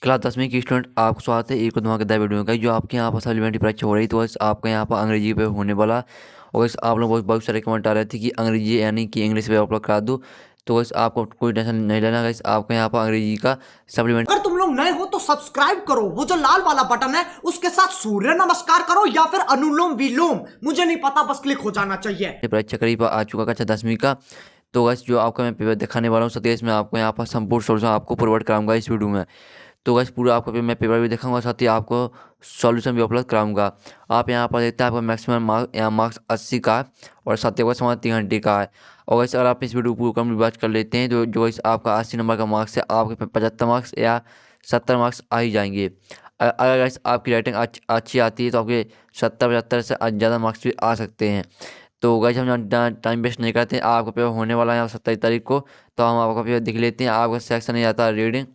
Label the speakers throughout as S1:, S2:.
S1: Class 10वीं की student आपको स्वागत है एक धमाकेदार वीडियो का जो आपके यहाँ पर सप्लीमेंट्री परीक्षा हो रही। तो बस आपका यहाँ पर अंग्रेजी पे होने वाला। और बस आप लोग बहुत बहुत सारे कमेंट आ रहे थे कि अंग्रेजी यानी कि इंग्लिश पे अपलोड करा दूँ। तो बस आपको कोई टेंशन नहीं लेना गाइस, आपका यहाँ पर अंग्रेजी का सप्लीमेंट।
S2: अगर तुम लोग नए हो तो सब्सक्राइब करो, वो जो लाल वाला बटन है उसके साथ सूर्य नमस्कार करो या फिर अनुलोम विलोम, मुझे नहीं पता, बस क्लिक हो जाना चाहिए।
S1: परीक्षा करीब आ चुका कक्षा 10वीं का। तो बस जो आपका मैं पेपर दिखाने वाला हूँ 27 में, आपको यहाँ पर संपूर्ण सोल्यूशन आपको प्रोवाइड कराऊंगा इस वीडियो में। तो बस पूरा आपको मैं पेपर भी दिखाऊंगा, साथ ही आपको सॉल्यूशन भी उपलब्ध कराऊंगा। आप यहाँ पर देखते हैं आपका मैक्सिमम मार्क यहाँ मार्क्स 80 का है और साथ ही आपका समय 3 घंटे का है। और वैसे अगर आप इस वीडियो को पूरा बात कर लेते हैं तो जो इस आपका 80 नंबर का मार्क्स है, आपके 75 मार्क्स या 70 मार्क्स आ ही जाएंगे। अगर guys आपकी राइटिंग अच्छी आती है तो आपके 70-75 से ज़्यादा मार्क्स भी आ सकते हैं। तो गाइस हम टाइम वेस्ट नहीं करते हैं, आपका पेपर होने वाला है 27 तारीख को। तो हम आपका पेपर देख लेते हैं। आपका सेक्शन नहीं आता रीडिंग।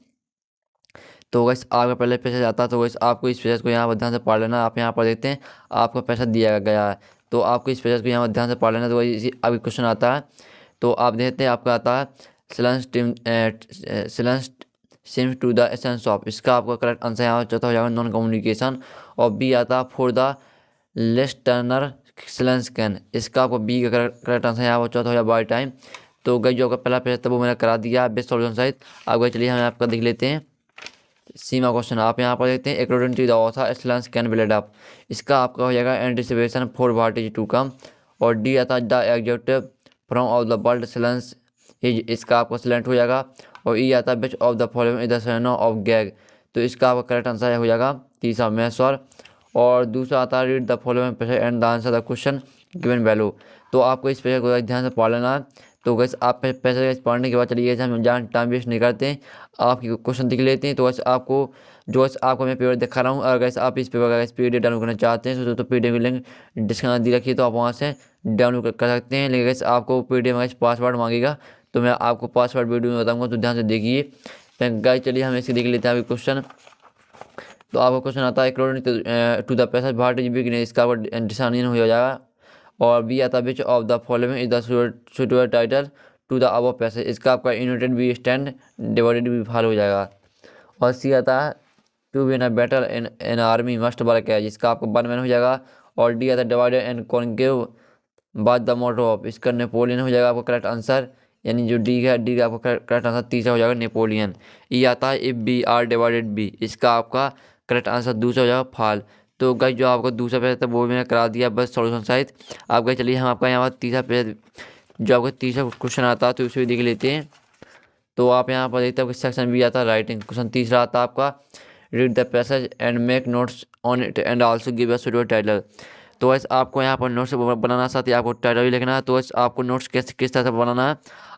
S1: तो वैसे आपका पहले पैसा जाता है, तो वैसे आपको इस पेज को यहाँ पर ध्यान से पढ़ लेना। आप यहाँ पर देखते हैं आपका पैसा दिया गया है, तो आपको इस पेज को यहाँ पर ध्यान से पढ़ लेना। तो वही अभी क्वेश्चन आता है, तो आप देखते हैं आपका आता है silence seems to the essence of. इसका आपका करेक्ट आंसर यहाँ चौथा हो जाएगा नॉन कम्युनिकेशन। और बी आता है for the less turner silence can. इसका आपको बी का करेक्ट आंसर यहाँ पर चौथा हो जाएगा बाई टाइम। तो गई जो आपका पहला पेज था वो मैंने करा दिया बेस्ट सॉल्यूशन सहित। आप गए चलिए हम आपका देख लेते हैं सीमा क्वेश्चन। आप यहाँ पर देखते हैं according to the author excellence can be led up. इसका आपका हो जाएगा anticipation for what is to come. और डी आता the executive from of the world excellence is. इसका आपका सिलेंट हो जाएगा। और ई आता which of the following is the snow of gag. तो इसका आपका करेक्ट आंसर हो जाएगा तीसरा मैस्वर। और दूसरा आता है read the following and the answer the question given value. तो आपको इस पेज को ध्यान से पढ़ लेना है। तो गैस आप पैसे पढ़ने के बाद चलिए हम जहाँ टाइम वेस्ट नहीं करते हैं, आपकी क्वेश्चन दिख लेते हैं। तो वैसे आपको जो आपको मैं पेपर दिखा रहा हूँ, अगर गैस आप इस पेपर का PDF डाउनलोड करना चाहते हैं तो PDF की लिंक डिस्क्रिप्शन दी रखी है, तो आप वहाँ से डाउनलोड कर सकते हैं। लेकिन गैस आपको PDF में पासवर्ड मांगेगा, तो मैं आपको पासवर्ड वीडियो में बताऊँगा, तो ध्यान से देखिए। तो गैस चलिए हम इसके देख लेते हैं अभी क्वेश्चन। तो आपका क्वेश्चन आता है according to the passage what is big, इसका डिसानियन हो जाएगा। और बी आता है which of the following is the suitable title to the above passage. इसका आपका united we stand divided we fall हो जाएगा। और सी आता है to win a battle in an army must work है, जिसका आपका वन मैन हो जाएगा। और डी आता है divided and conquer by the motto of. इसका नेपोलियन हो जाएगा आपका करेक्ट आंसर, यानी जो डी है डी का आपका करेक्ट आंसर तीसरा हो जाएगा नेपोलियन। ई आता है if we are divided we. इसका आपका करेक्ट आंसर दूसरा हो जाएगा फाल। तो गाइस जो आपका दूसरा पेज था वो मैंने करा दिया बस सॉल्यूशन सहित। आप गए चलिए हम आपका यहाँ पर तीसरा पेज जो आपका तीसरा क्वेश्चन आता है तो उसे भी देख लेते हैं। तो आप यहाँ पर देखते हैं सेक्शन बी आता है राइटिंग। क्वेश्चन तीसरा आता है आपका read the passage and make notes on it and also give a suitable title. तो वैसे आपको यहाँ पर नोट्स बनाना, साथ ही आपको टाइटल भी लिखना है। तो वैसे आपको नोट्स किस तरह से बनाना है,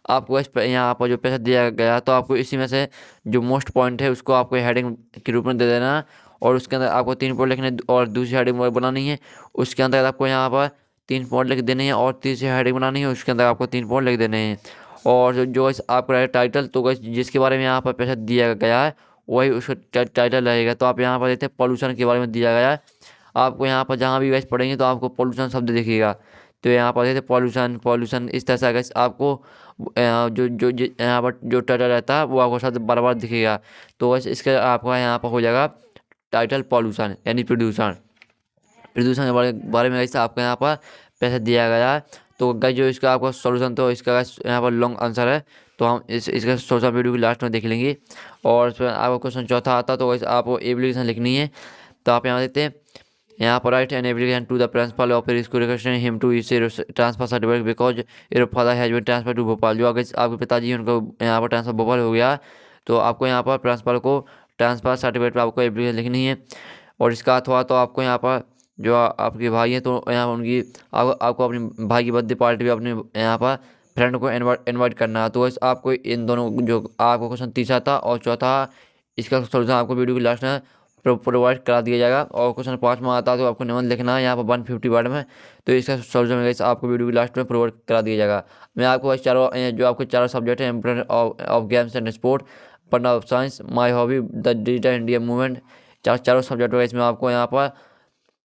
S1: आपको वैसे यहाँ पर जो पैसा दिया गया है तो आपको इसी में से जो मोस्ट पॉइंट है उसको आपको हेडिंग के रूप में दे देना है। और उसके अंदर आपको 3 पॉइंट लिखने और दूसरी हेडिंग बनानी है। उसके अंदर आपको यहाँ पर 3 पॉइंट लिख देने हैं और तीसरी हेडिंग बनानी है, उसके अंदर आपको 3 पॉइंट लिख देने हैं। और जो आपका रहेगा टाइटल, तो जिसके बारे में यहाँ पर पैसा दिया गया है वही उसका टाइटल रहेगा। तो आप यहाँ पर देखते हैं पॉल्यूशन के बारे में दिया गया है। आपको यहाँ पर जहाँ भी वैसे पढ़ेंगे तो आपको पॉल्यूशन शब्द दिखेगा। तो यहाँ पर देखते पॉल्यूशन पॉल्यूशन इस तरह से अगर आपको यहाँ पर जो टाइटल रहता है वो आपको शब्द बार बार दिखेगा। तो बस इसके आपका यहाँ पर हो जाएगा टाइटल पॉल्यूशन यानी प्रदूषण। प्रदूषण के बारे में ऐसा आपको यहाँ पर पैसा दिया गया है। तो गाइस जो इसका आपका सॉल्यूशन तो इसका यहाँ पर लॉन्ग आंसर है, तो हम इसका सॉल्यूशन वीडियो की लास्ट में देख लेंगे। और इसमें आपको क्वेश्चन चौथा आता तो वैसे आपको एप्लीकेशन लिखनी है। तो आप यहाँ देखते हैं यहाँ पर write an application to the principal of school requesting him to transfer certificate because your father has been transfer to Bhopal. जो अगर आपके पिताजी उनको यहाँ पर ट्रांसफर भोपाल हो गया, तो आपको यहाँ पर प्रिंसिपल को ट्रांसफर सर्टिफिकेट पर आपको एप्लीकेशन लिखनी है। और इसका अथवा तो आपको यहाँ पर जो आपके भाई हैं तो यहाँ उनकी आपको अपने भाई की बर्थडे पार्टी भी अपने यहाँ पर फ्रेंड को इनवाइट करना है। तो वैसे आपको इन दोनों जो आपको क्वेश्चन तीसरा था और चौथा इसका सॉल्यूशन आपको वीडियो की लास्ट में प्रोवाइड करा दिया जाएगा। और क्वेश्चन 5 में आता है तो आपको निबंध लिखना है यहाँ पर 150 वर्ड में। तो इसका सॉल्यूशन आपको वीडियो की लास्ट में प्रोवाइड करा दिया जाएगा। मैं आपको चारों जो आपके चारों सब्जेक्ट हैं important of games and sport, पढ़ना of science, my hobby, the digital India movement, चारों सब्जेक्ट होगा इसमें आपको यहाँ पर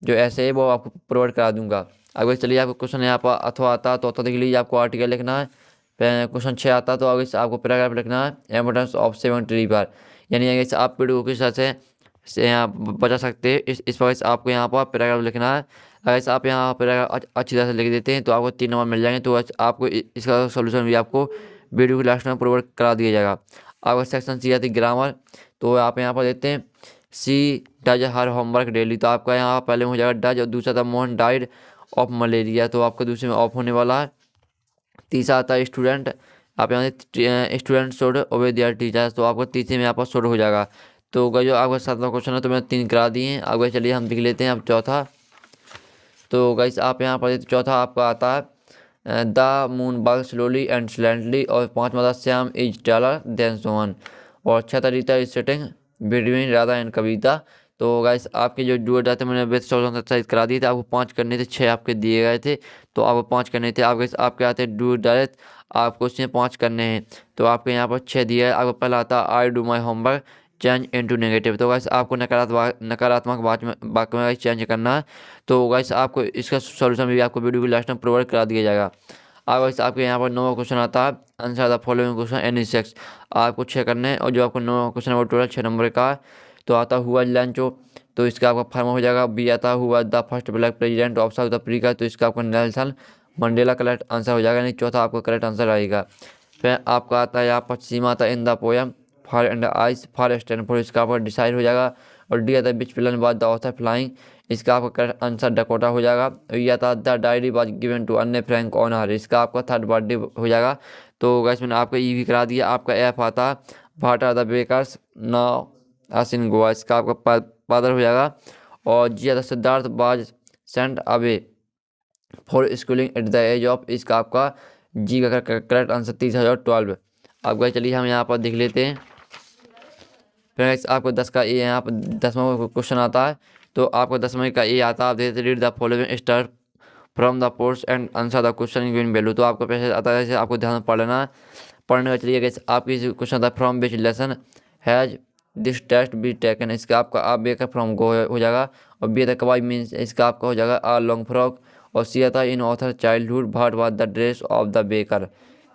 S1: जो ऐसे है वो आपको प्रोवाइड करा दूंगा। अगर चलिए आपको क्वेश्चन यहाँ पर अथवा आता तो अथवा देख लीजिए, आपको आर्टिकल लिखना है। क्वेश्चन 6 आता तो अगर आपको पैराग्राफ लिखना है इम्पोर्टेंस ऑफ 7 रिवर। यानी गाइस आप वीडियो को किस तरह से यहाँ बचा सकते हैं इस पर आपको यहाँ पर पैराग्राफ लिखना है। अगर आप यहाँ पैराग्राफ अच्छी तरह से लिख देते हैं तो आपको 3 नंबर मिल जाएंगे। तो आपको इसका सोल्यूशन भी आपको वीडियो के लास्ट में प्रोवाइड करा दिया जाएगा। अगर सेक्शन सी आती ग्रामर, तो आप यहाँ पर देते हैं सी डज हर होमवर्क डेली, तो आपका यहाँ पहले हो जाएगा डज, और दूसरा था मोहन डाइड ऑफ मलेरिया, तो आपका दूसरे में ऑफ होने वाला है। तीसरा आता है स्टूडेंट, आप यहाँ से स्टूडेंट शुड ओबे देयर टीचर्स, तो आपको तीसरे में यहाँ पर शुड हो जाएगा। तो जो आपका 7वां क्वेश्चन है तो मैंने 3 करा दिए हैं। आगे चलिए हम देख लेते हैं अब चौथा। तो गाइस आप यहाँ पर चौथा आपका आता है the moon work slowly and silently, और 5वां था Shyam is taller than Sohan, और 6था Rita is sitting between Radha and Kavita. तो गाइस आपके जो डुएट आते मैंने बेस्ट एक्सरसाइज करा दिए थे, आपको 5 करने थे, 6 आपके दिए गए थे, तो आपको 5 करने थे। आपके आते हैं डुएट डायरेक्ट, आपको उसमें 5 करने हैं, तो आपके यहाँ पर 6 दिए है। आपको पहला आता है I do my homework change into negative, तो गाइस आपको नकारात्मक वाक्य में चेंज करना है। तो गाइस आपको इसका सॉल्यूशन भी आपको वीडियो के लास्ट में प्रोवाइड करा दिया जाएगा। अब गाइस आपके यहाँ पर 9वां क्वेश्चन आता है answer the following question any 6, आपको 6 करने हैं, और जो आपको 9वां क्वेश्चन है वो टोटल 6 नंबर का है। तो आता हुआ लंचो, तो इसका आपका फॉर्म हो जाएगा। बी आता हुआ the first black president of south Africa, तो इसका आपका नेल्सन मंडेला करेक्ट आंसर हो जाएगा, यानी चौथा आपका करेक्ट आंसर आएगा। फिर आपका आता है यहाँ पर सीमा आता in the poem for and ice for stand for, इसका आपका डिसाइड हो जाएगा। और डी आता है which plan was the author flying, इसका आपका करेक्ट आंसर डकोटा हो जाएगा। ये आता the diary was given to Anne Frank on her, इसका आपका थर्ड बर्थडे हो जाएगा। तो गैस मैंने आपका ई भी करा दिया। आपका एफ आता what are the bakers now us in Goa, इसका आपका फादर हो जाएगा। और जी आता Siddhartha was sent away for schooling at the age of, इसका आपका जी का करेक्ट आंसर 30,012। अब गए चलिए हम यहाँ पर देख लेते हैं। फिर आपको 10 का ए यहाँ पर 10वां क्वेश्चन आता है। तो आपको 10वें का ए आता है, आप देते read the following star from the pores and answer the question given value, तो आपको पैसे आता है, आपको ध्यान में पढ़ लेना है। पढ़ने का चलिए गैस आपकी क्वेश्चन आता है from which lesson has this text been taken, इसका आपका आप बी का फ्रॉम गो हो जाएगा। और बी आता कवाई मीन्स, इसका आपका हो जाएगा आ लॉन्ग फ्रॉक। और सी आता in author childhood what was the dress of the baker,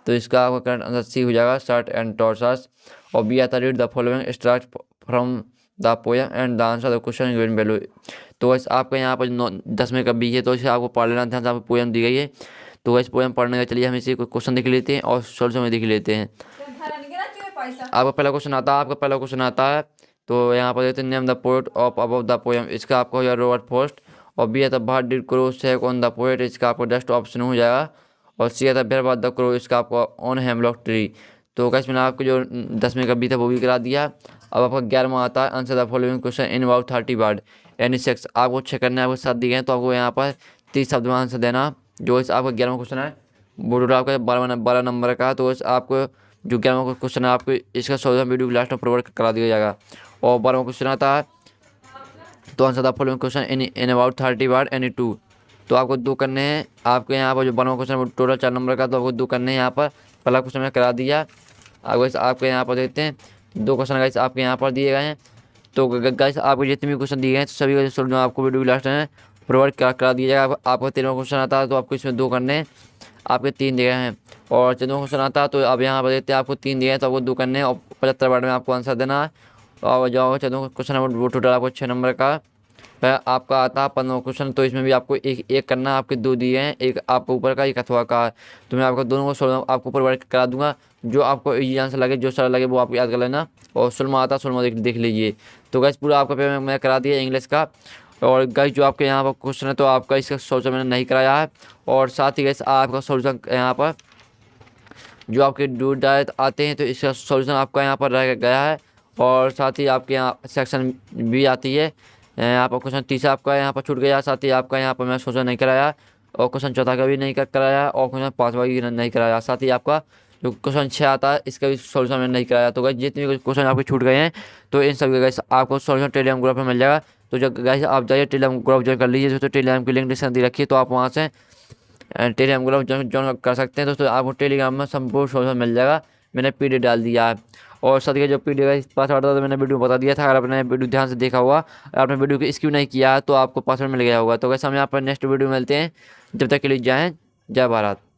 S1: तो इसका आपका करंट आंसर सी हो जाएगा शर्ट एंड टॉर्सस। और बी आता read the following extract from the poem and the answer the question given value, तो वैसे आपका यहाँ पर 10वें का बी है, तो इसे आपको पढ़ लेना ध्यान से, आपको पोएम दी गई है। तो वैसे पोएम पढ़ने का चलिए हम इसे क्वेश्चन देख लेते हैं और सॉल्यूशन में देख लेते हैं। आपका पहला क्वेश्चन आता है, तो यहाँ पर देते हैं name the poet of above the poem, इसका आपको हो जाएगा रॉबर्ट फॉस्ट। और बी आता व्हाट डिड क्रो से ऑन द पोएट, इसका आपको जस्ट ऑप्शन हो जाएगा। और सी आता वेयर वाज द क्रो, इसका आपको ऑन हेमलॉक ट्री। तो कैसे मैंने आपको जो 10वें का बी था वो भी करा दिया। अब आपका 11वां आता है answer the following question in about 30 word any 6, आपको 6 करना है, आपको 7 दिए हैं, तो आपको यहाँ पर 30 शब्द में आंसर देना। जो इस आपका 11वां क्वेश्चन है वो टोटल आपका 12 नंबर का, तो इस आपको जो 11वां क्वेश्चन है आपको इसका सोल्यूशन वीडियो के लास्ट में प्रोवाइड करा दिया जाएगा। और 12वां क्वेश्चन आता है तो answer the following question in about 30 word any 2, तो आपको 2 करने हैं। आपके यहाँ पर जो 12वां क्वेश्चन है टोटल 4 नंबर का, तो आपको 2 करने हैं। यहाँ पर पहला क्वेश्चन मैं करा दिया। अब वैसे आपके यहाँ पर देखते हैं 2 क्वेश्चन गाइस आपके यहाँ पर दिए गए हैं। तो गाइस आपको जितने भी क्वेश्चन दिए गए हैं तो सभी का सोल्यूशन आपको वीडियो के लास्ट में प्रोवाइड करा दिया जाएगा। आपको 13वां क्वेश्चन आता है तो आपको इसमें 2 करने हैं, आपके 3 दिए गए हैं। और 14वां क्वेश्चन आता है तो अब यहाँ पर देखते हैं आपको 3 दिए हैं, तो आपको 2 करने हैं और 75 वर्ड में आपको आंसर देना है। और जो 14वां क्वेश्चन है वो टोटल आपको 6 नंबर का। फिर आपका आता है 15वां क्वेश्चन, तो इसमें भी आपको एक करना है, आपके 2 दिए हैं, एक आपको ऊपर का एक अथवा का, तो मैं आपको दोनों को आपको प्रोवाइड करा दूंगा। जो आपको इजी आंसर लगे, जो सरल लगे वो आप याद कर लेना। और सुलमा आता है, सुलमा देख लीजिए। तो गैस पूरा आपका पेपर मैं करा दिया इंग्लिश का। और गैस जो आपके यहाँ पर क्वेश्चन है तो आपका इसका सोल्यूशन मैंने नहीं कराया है। और साथ ही गैस आपका सोल्यूशन यहाँ पर जो आपके डू डायट आते हैं तो इसका सोल्यूशन आपका यहाँ पर रह गया है। और साथ ही आपके यहाँ सेक्शन भी आती है, यहाँ पर क्वेश्चन 30 आपका यहाँ पर छूट गया। साथ ही आपका यहाँ पर मैं सोल्यूशन नहीं कराया, और क्वेश्चन 4 का भी नहीं कराया, और क्वेश्चन 5वां भी नहीं कराया। साथ ही आपका जो क्वेश्चन 6 आता है इसका भी सोल्यूशन मैंने नहीं कराया। तो गाइस जितने भी क्वेश्चन आपके छूट गए हैं तो इन सब गाइस आपको सोल्यूशन टेलीग्राम ग्रुप में मिल जाएगा। तो जब गाइस आप जाइए टेलीग्राम ग्रुप ज्वाइन कर लीजिए, तो टेलीग्राम की लिंक डिस्क्रिप्शन दी रखिए, तो आप वहाँ से टेलीग्राम ग्रुप ज्वाइन कर सकते हैं। दोस्तों आपको टेलीग्राम में संपूर्ण सोल्यूशन मिल जाएगा, मैंने पीडीएफ डाल दिया है। और साथ ही जो पीडीएफ पासवर्ड था तो मैंने वीडियो बता दिया था, अगर आपने वीडियो ध्यान से देखा हुआ, आपने वीडियो को स्किप नहीं किया तो आपको पासवर्ड मिल गया होगा। तो वैसे हम यहाँ पर नेक्स्ट वीडियो मिलते हैं, जब तक के लिए जय हिंद जय भारत।